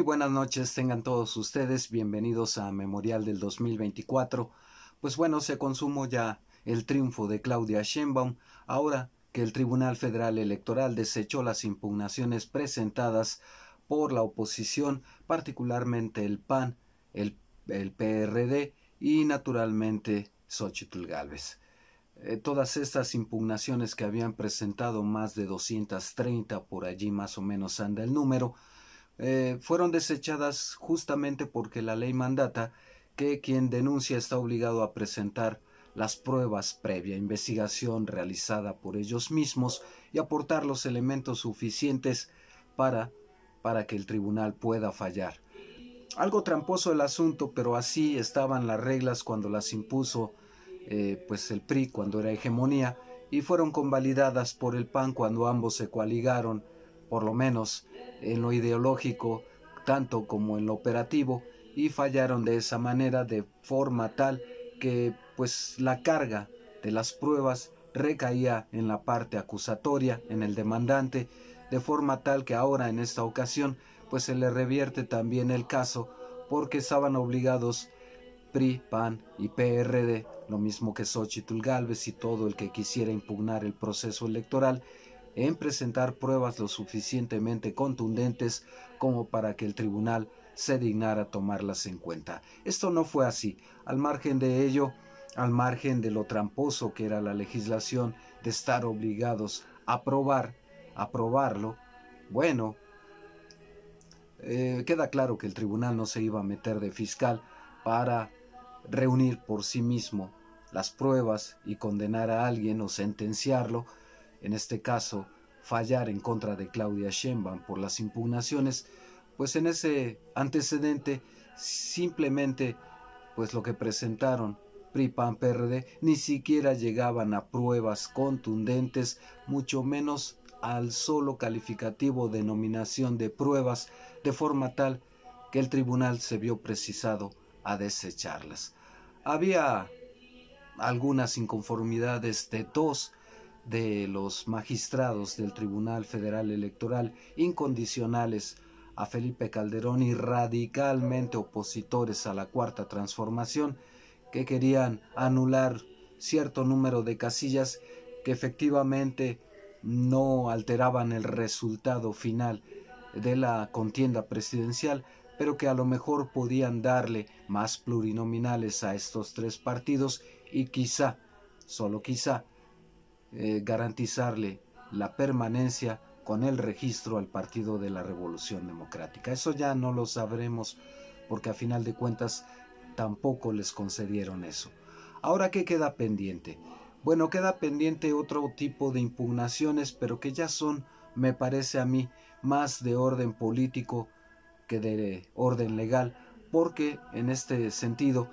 Muy buenas noches, tengan todos ustedes bienvenidos a Memorial del 2024. Pues bueno, se consumó ya el triunfo de Claudia Sheinbaum, ahora que el Tribunal Federal Electoral desechó las impugnaciones presentadas por la oposición, particularmente el PAN, el PRD y naturalmente Xóchitl Gálvez. Todas estas impugnaciones que habían presentado más de 230, por allí más o menos anda el número, fueron desechadas justamente porque la ley mandata que quien denuncia está obligado a presentar las pruebas previa investigación realizada por ellos mismos y aportar los elementos suficientes para, para que el tribunal pueda fallar. Algo tramposo el asunto, pero así estaban las reglas cuando las impuso pues el PRI cuando era hegemonía, y fueron convalidadas por el PAN cuando ambos se coaligaron, por lo menos en lo ideológico tanto como en lo operativo, y fallaron de esa manera, de forma tal que pues la carga de las pruebas recaía en la parte acusatoria, en el demandante, de forma tal que ahora en esta ocasión pues se le revierte también el caso, porque estaban obligados PRI, PAN y PRD, lo mismo que Xóchitl Gálvez y todo el que quisiera impugnar el proceso electoral, en presentar pruebas lo suficientemente contundentes como para que el tribunal se dignara tomarlas en cuenta. Esto no fue así. Al margen de ello, al margen de lo tramposo que era la legislación de estar obligados a aprobarlo, bueno, queda claro que el tribunal no se iba a meter de fiscal para reunir por sí mismo las pruebas y condenar a alguien o sentenciarlo, en este caso fallar en contra de Claudia Sheinbaum por las impugnaciones, pues en ese antecedente simplemente pues lo que presentaron PRI, PAN, PRD ni siquiera llegaban a pruebas contundentes, mucho menos al solo calificativo denominación de pruebas, de forma tal que el tribunal se vio precisado a desecharlas. Había algunas inconformidades de dos de los magistrados del Tribunal Federal Electoral, incondicionales a Felipe Calderón y radicalmente opositores a la Cuarta Transformación, que querían anular cierto número de casillas que efectivamente no alteraban el resultado final de la contienda presidencial, pero que a lo mejor podían darle más plurinominales a estos tres partidos y quizá, solo quizá, garantizarle la permanencia con el registro al Partido de la Revolución Democrática. Eso ya no lo sabremos porque a final de cuentas tampoco les concedieron eso. Ahora, ¿qué queda pendiente? Bueno, queda pendiente otro tipo de impugnaciones, pero que ya son, me parece a mí, más de orden político que de orden legal, porque en este sentido,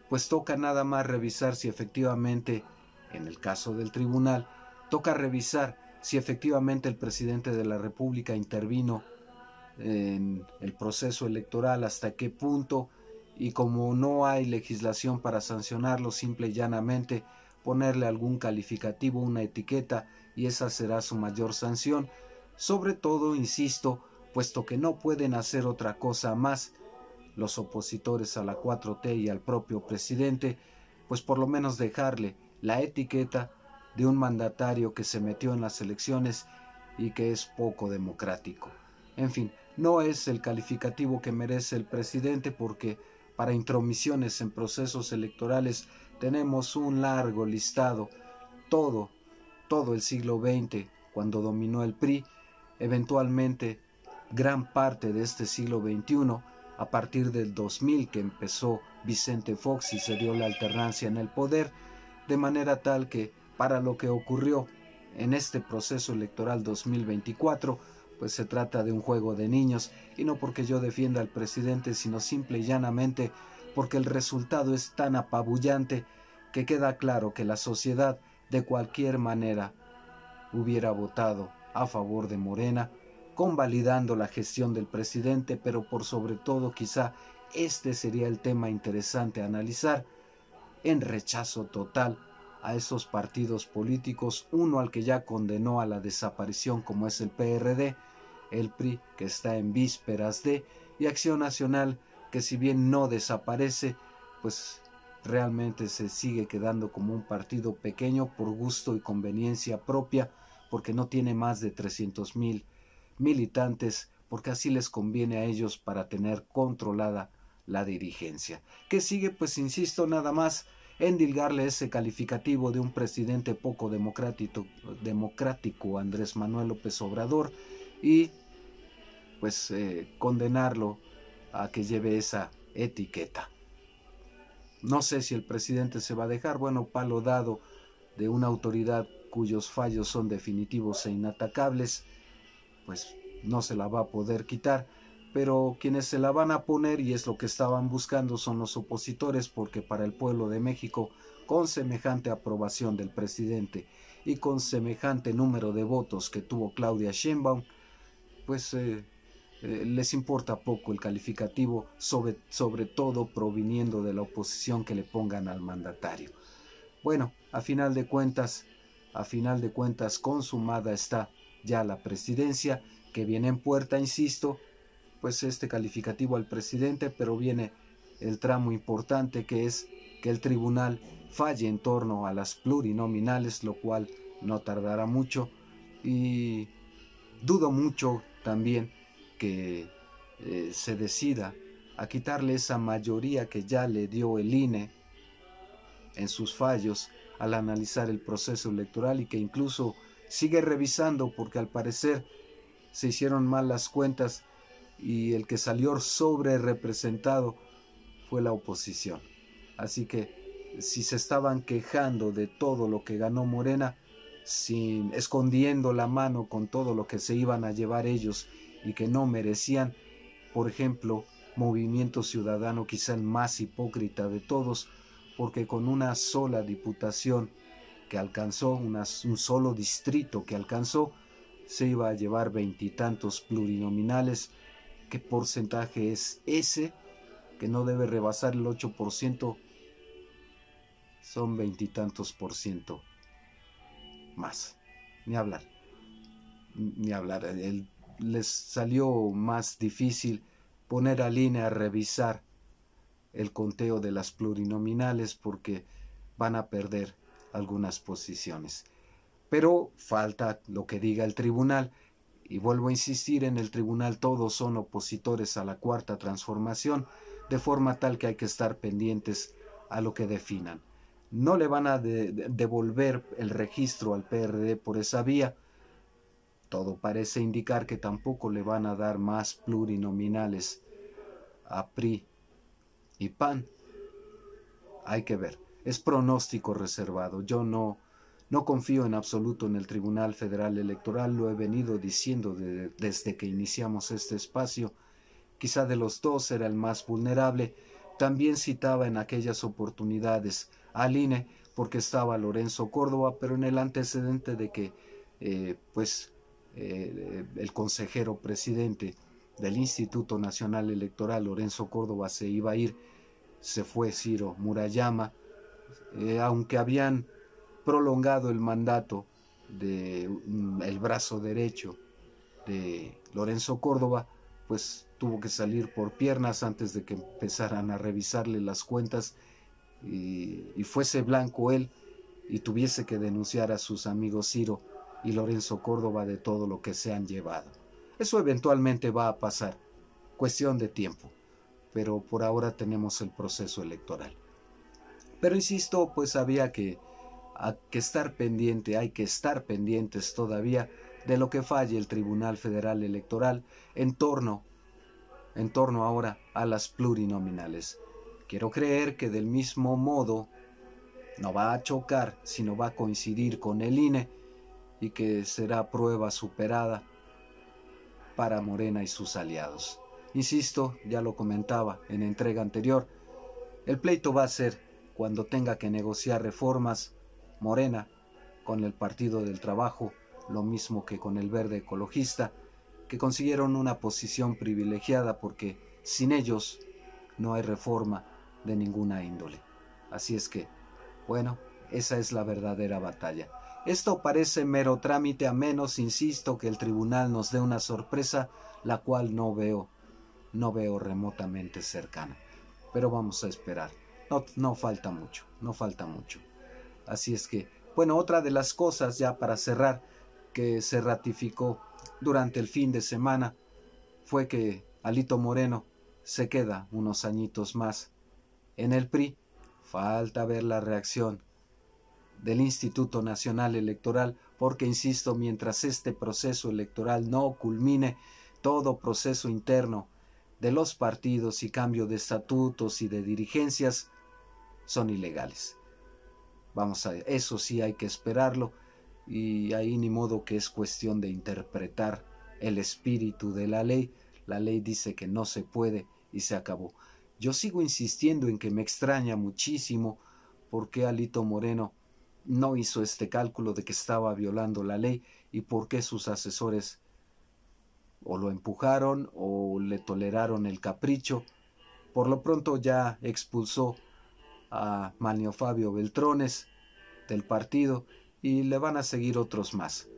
pues toca nada más revisar si efectivamente, en el caso del tribunal, toca revisar si efectivamente el presidente de la República intervino en el proceso electoral, hasta qué punto, y como no hay legislación para sancionarlo, simple y llanamente ponerle algún calificativo, una etiqueta, y esa será su mayor sanción. Sobre todo, insisto, puesto que no pueden hacer otra cosa más los opositores a la 4T y al propio presidente, pues por lo menos dejarle la etiqueta de un mandatario que se metió en las elecciones y que es poco democrático. En fin, no es el calificativo que merece el presidente, porque para intromisiones en procesos electorales tenemos un largo listado, todo, todo el siglo XX, cuando dominó el PRI, eventualmente gran parte de este siglo XXI, a partir del 2000 que empezó Vicente Fox y se dio la alternancia en el poder, de manera tal que para lo que ocurrió en este proceso electoral 2024, pues se trata de un juego de niños, y no porque yo defienda al presidente, sino simple y llanamente porque el resultado es tan apabullante que queda claro que la sociedad de cualquier manera hubiera votado a favor de Morena, convalidando la gestión del presidente, pero por sobre todo quizá este sería el tema interesante a analizar, en rechazo total a esos partidos políticos, uno al que ya condenó a la desaparición como es el PRD, el PRI que está en vísperas de, y Acción Nacional, que si bien no desaparece, pues realmente se sigue quedando como un partido pequeño por gusto y conveniencia propia, porque no tiene más de 300,000 militantes, porque así les conviene a ellos para tener controlada la dirigencia. ¿Qué sigue? Pues insisto nada más endilgarle ese calificativo de un presidente poco democrático Andrés Manuel López Obrador y pues condenarlo a que lleve esa etiqueta. No sé si el presidente se va a dejar, bueno, palo dado de una autoridad cuyos fallos son definitivos e inatacables, pues no se la va a poder quitar, pero quienes se la van a poner, y es lo que estaban buscando, son los opositores, porque para el pueblo de México, con semejante aprobación del presidente y con semejante número de votos que tuvo Claudia Sheinbaum, pues les importa poco el calificativo, sobre todo proviniendo de la oposición que le pongan al mandatario. Bueno, a final de cuentas, consumada está ya la presidencia, que viene en puerta, insisto, pues este calificativo al presidente, pero viene el tramo importante, que es que el tribunal falle en torno a las plurinominales, lo cual no tardará mucho, y dudo mucho también que se decida a quitarle esa mayoría que ya le dio el INE en sus fallos al analizar el proceso electoral, y que incluso sigue revisando porque al parecer se hicieron mal las cuentas y el que salió sobre representado fue la oposición. Así que si se estaban quejando de todo lo que ganó Morena, sin escondiendo la mano con todo lo que se iban a llevar ellos y que no merecían, por ejemplo, Movimiento Ciudadano, quizá el más hipócrita de todos, porque con una sola diputación que alcanzó, un solo distrito que alcanzó, se iba a llevar 20 y tantos plurinominales. ¿Qué porcentaje es ese? Que no debe rebasar el 8%, son 20 y tantos por ciento más. Ni hablar. Les salió más difícil poner al INE a revisar el conteo de las plurinominales porque van a perder algunas posiciones. Pero falta lo que diga el tribunal, y vuelvo a insistir, en el tribunal todos son opositores a la Cuarta Transformación, de forma tal que hay que estar pendientes a lo que definan. No le van a devolver el registro al PRD por esa vía. Todo parece indicar que tampoco le van a dar más plurinominales a PRI y PAN. Hay que ver. Es pronóstico reservado. Yo no confío en absoluto en el Tribunal Federal Electoral. Lo he venido diciendo desde que iniciamos este espacio. Quizá de los dos era el más vulnerable. También citaba en aquellas oportunidades al INE porque estaba Lorenzo Córdoba, pero en el antecedente de que el consejero presidente del Instituto Nacional Electoral, Lorenzo Córdoba, se iba a ir, se fue Ciro Murayama, aunque habían prolongado el mandato del brazo derecho de Lorenzo Córdoba, pues tuvo que salir por piernas antes de que empezaran a revisarle las cuentas y fuese blanco él y tuviese que denunciar a sus amigos Ciro y Lorenzo Córdoba de todo lo que se han llevado. Eso eventualmente va a pasar, cuestión de tiempo, pero por ahora tenemos el proceso electoral. Pero insisto, pues había que estar pendiente, hay que estar pendientes todavía de lo que falle el Tribunal Federal Electoral en torno ahora a las plurinominales. Quiero creer que del mismo modo no va a chocar, sino va a coincidir con el INE y que será prueba superada para Morena y sus aliados. Insisto, ya lo comentaba en entrega anterior, el pleito va a ser cuando tenga que negociar reformas Morena con el Partido del Trabajo, lo mismo que con el Verde Ecologista, que consiguieron una posición privilegiada porque sin ellos no hay reforma de ninguna índole. Así es que, bueno, esa es la verdadera batalla. Esto parece mero trámite, a menos, insisto, que el tribunal nos dé una sorpresa, la cual no veo no veo remotamente cercana. Pero vamos a esperar. No falta mucho, no falta mucho. Así es que, bueno, otra de las cosas ya para cerrar que se ratificó durante el fin de semana fue que Alito Moreno se queda unos añitos más en el PRI. Falta ver la reacción del Instituto Nacional Electoral, porque insisto, mientras este proceso electoral no culmine, todo proceso interno de los partidos y cambio de estatutos y de dirigencias son ilegales. Eso sí hay que esperarlo, y ahí ni modo, que es cuestión de interpretar el espíritu de la ley. La ley dice que no se puede y se acabó. Yo sigo insistiendo en que me extraña muchísimo por qué Alito Moreno no hizo este cálculo de que estaba violando la ley y por qué sus asesores o lo empujaron o le toleraron el capricho. Por lo pronto ya expulsó a Manlio Fabio Beltrones del partido y le van a seguir otros más.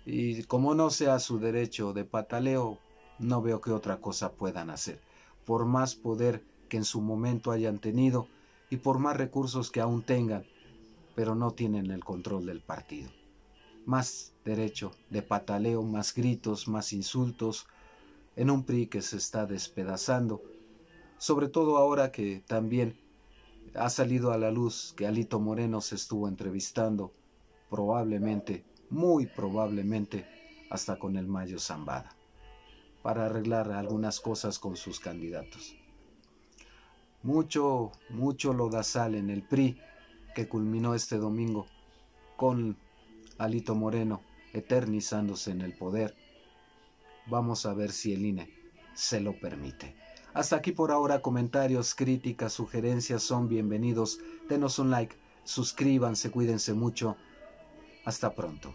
Y como no sea su derecho de pataleo, no veo qué otra cosa puedan hacer. Por más poder que en su momento hayan tenido y por más recursos que aún tengan, pero no tienen el control del partido. Más derecho de pataleo, más gritos, más insultos, en un PRI que se está despedazando, sobre todo ahora que también ha salido a la luz que Alito Moreno se estuvo entrevistando, probablemente, muy probablemente, hasta con el Mayo Zambada, para arreglar algunas cosas con sus candidatos. Mucho lodazal en el PRI, que culminó este domingo con Alito Moreno eternizándose en el poder. Vamos a ver si el INE se lo permite. Hasta aquí por ahora. Comentarios, críticas, sugerencias son bienvenidos. Denos un like, suscríbanse, cuídense mucho. Hasta pronto.